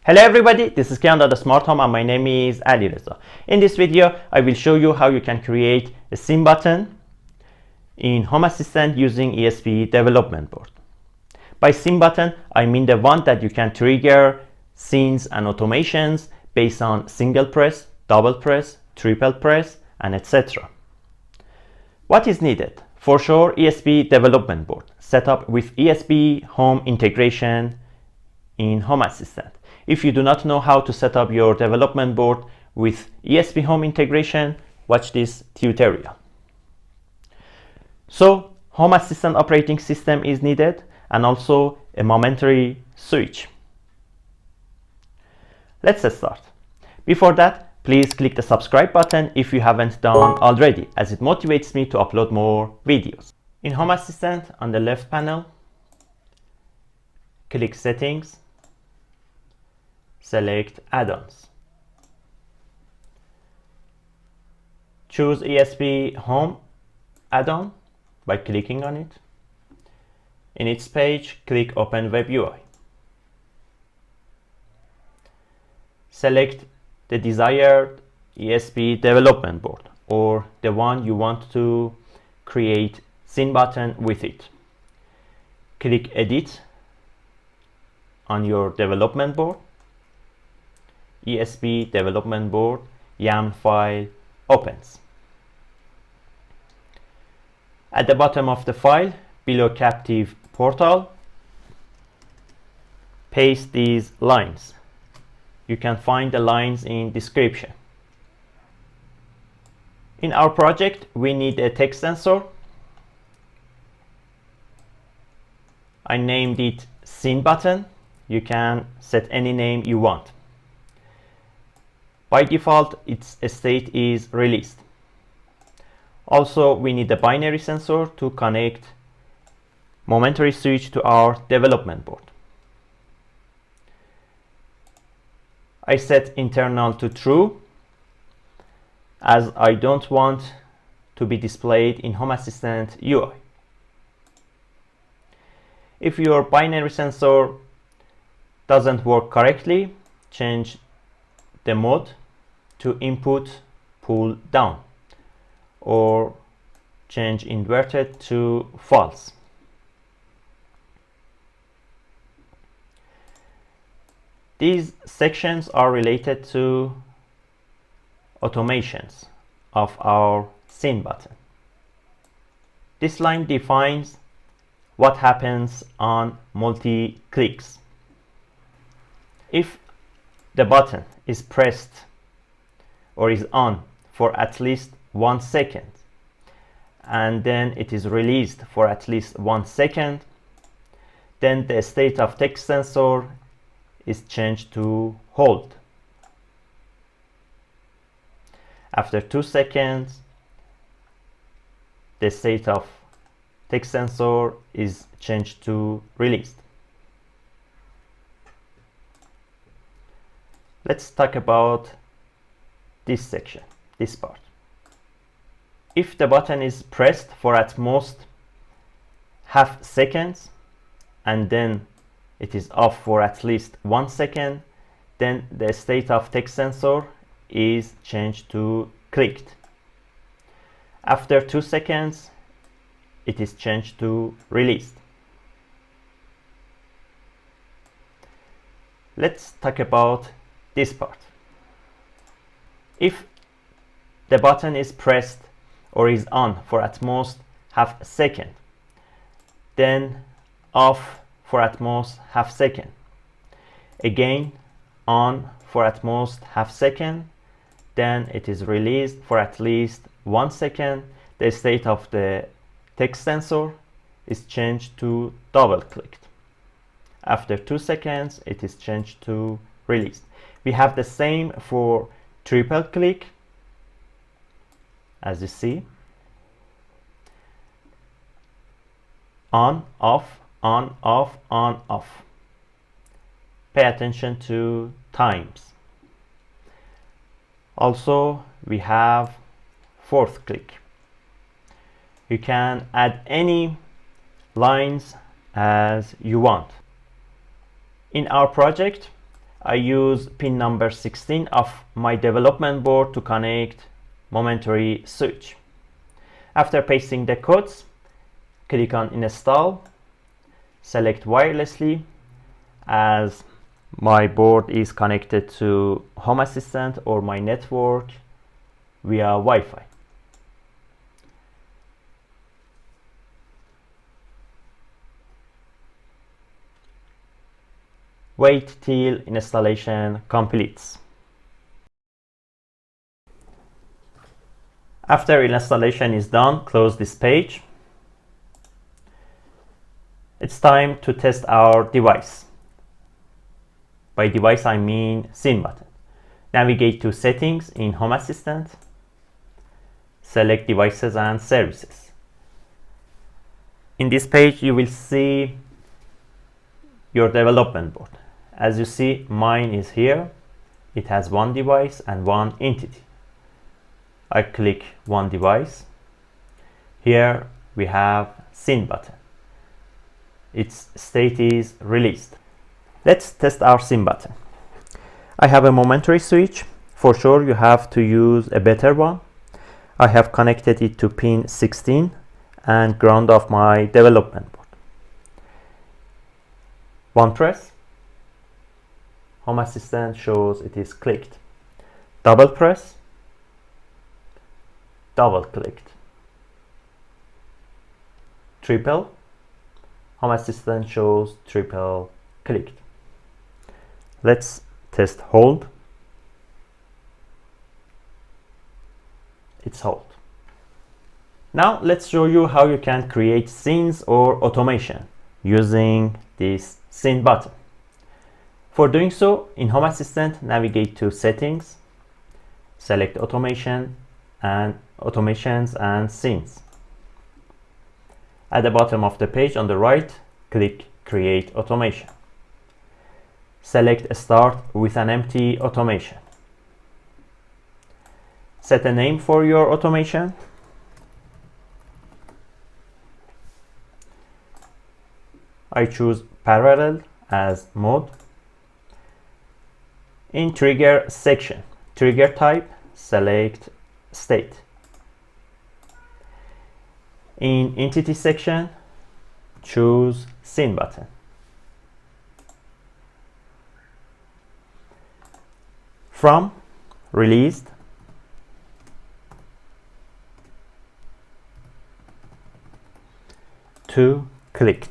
Hello everybody, this is Kian, the Smart Home, and my name is Ali Reza. In this video, I will show you how you can create a scene button in Home Assistant using ESP development board. By scene button, I mean the one that you can trigger scenes and automations based on single press, double press, triple press, and etc. What is needed? For sure, ESP development board set up with ESPHome integration in Home Assistant. If you do not know how to set up your development board with ESPHome integration, watch this tutorial. So, Home Assistant operating system is needed and also a momentary switch. Let's start. Before that, please click the subscribe button if you haven't done already, as it motivates me to upload more videos. In Home Assistant, on the left panel, click Settings, select Add-ons. Choose ESPHome add-on by clicking on it. In its page, click Open Web UI. Select the desired ESP development board or the one you want to create scene button with it. Click Edit on your development board. ESP development board YAML file opens. At the bottom of the file, below captive portal, paste these lines. You can find the lines in description. In our project, we need a text sensor. I named it scene button. You can set any name you want. By default, its state is released. Also, we need a binary sensor to connect momentary switch to our development board. I set internal to true, as I don't want to be displayed in Home Assistant UI. If your binary sensor doesn't work correctly, change the mode to input pull down or change inverted to false. These sections are related to automations of our scene button. This line defines what happens on multi-clicks. If the button is pressed or is on for at least 1 second and then it is released for at least 1 second, then the state of text sensor is changed to hold. After 2 seconds, the state of text sensor is changed to released. Let's talk about this section, this part. If the button is pressed for at most half seconds and then it is off for at least 1 second, then the state of text sensor is changed to clicked. After 2 seconds, it is changed to released. Let's talk about this part. If the button is pressed or is on for at most half a second, then off for at most half second, again on for at most half second, then it is released for at least 1 second, the state of the text sensor is changed to double clicked. After 2 seconds, it is changed to released. We have the same for triple click, as you see. On, off, on, off, on, off. Pay attention to times. Also, we have fourth click. You can add any lines as you want. In our project, I use pin number 16 of my development board to connect momentary switch. After pasting the codes, click on install, select wirelessly, as my board is connected to Home Assistant or my network via Wi-Fi. Wait till installation completes. After installation is done, close this page. It's time to test our device. By device, I mean scene button. Navigate to Settings in Home Assistant. Select Devices and Services. In this page, you will see your development board. As you see, mine is here. It has one device and one entity. I click one device. Here we have scene button. Its state is released. Let's test our scene button. I have a momentary switch. For sure you have to use a better one. I have connected it to pin 16 and ground of my development board. One press, Home Assistant shows it is clicked. Double press, double clicked. Triple, Home Assistant shows triple clicked. Let's test hold. It's hold. Now let's show you how you can create scenes or automation using this scene button. For doing so, in Home Assistant, navigate to Settings, select Automation and Automations and Scenes. At the bottom of the page on the right, click Create Automation. Select Start with an empty automation. Set a name for your automation. I choose Parallel as mode. In Trigger section, trigger type, select State. In Entity section, choose Scene button. From released, to clicked.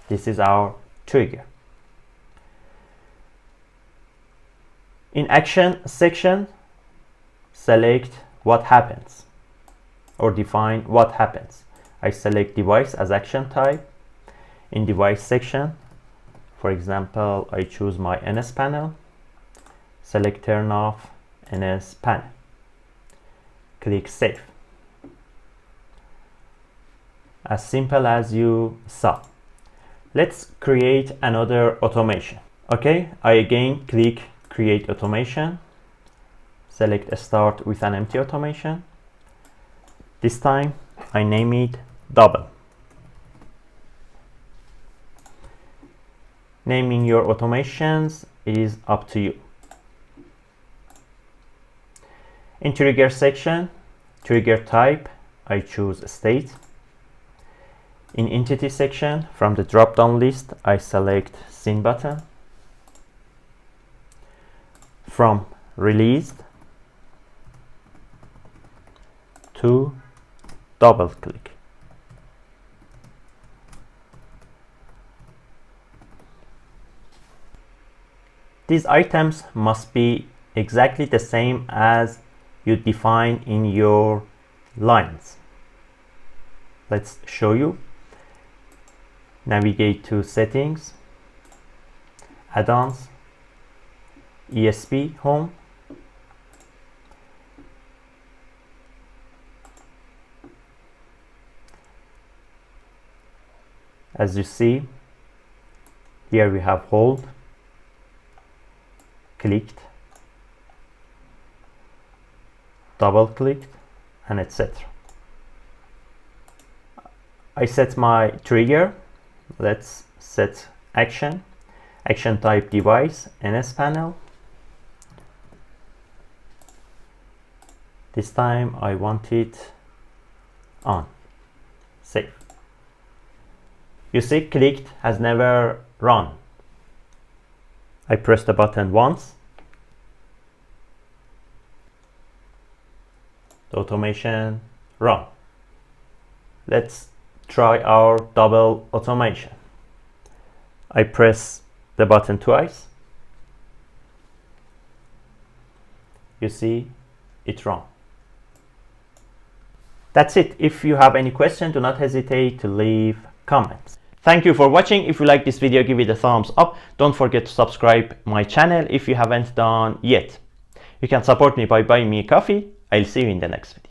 This is our trigger. In Action section, select what happens or define what happens. I select Device as action type. In Device section, for example, I choose my NS panel. Select Turn off NS panel. Click Save. As simple as you saw. Let's create another automation. Okay, I again click Create Automation. Select Start with an empty automation. This time I name it Double. Naming your automations is up to you. In Trigger section, trigger type, I choose State. In Entity section, from the drop-down list, I select Scene button. From released to double click. These items must be exactly the same as you define in your lines. Let's show you. Navigate to Settings, Add-ons, ESPHome. As you see, here we have hold, clicked, double clicked, and etc. I set my trigger. Let's set action type device, NS panel. This time I want it on. Save. You see, clicked has never run. I press the button once. The automation run. Let's try our double automation. I press the button twice. You see, it run. That's it. If you have any question, do not hesitate to leave comments. Thank you for watching. If you like this video, give it a thumbs up. Don't forget to subscribe my channel if you haven't done yet. You can support me by buying me a coffee. I'll see you in the next video.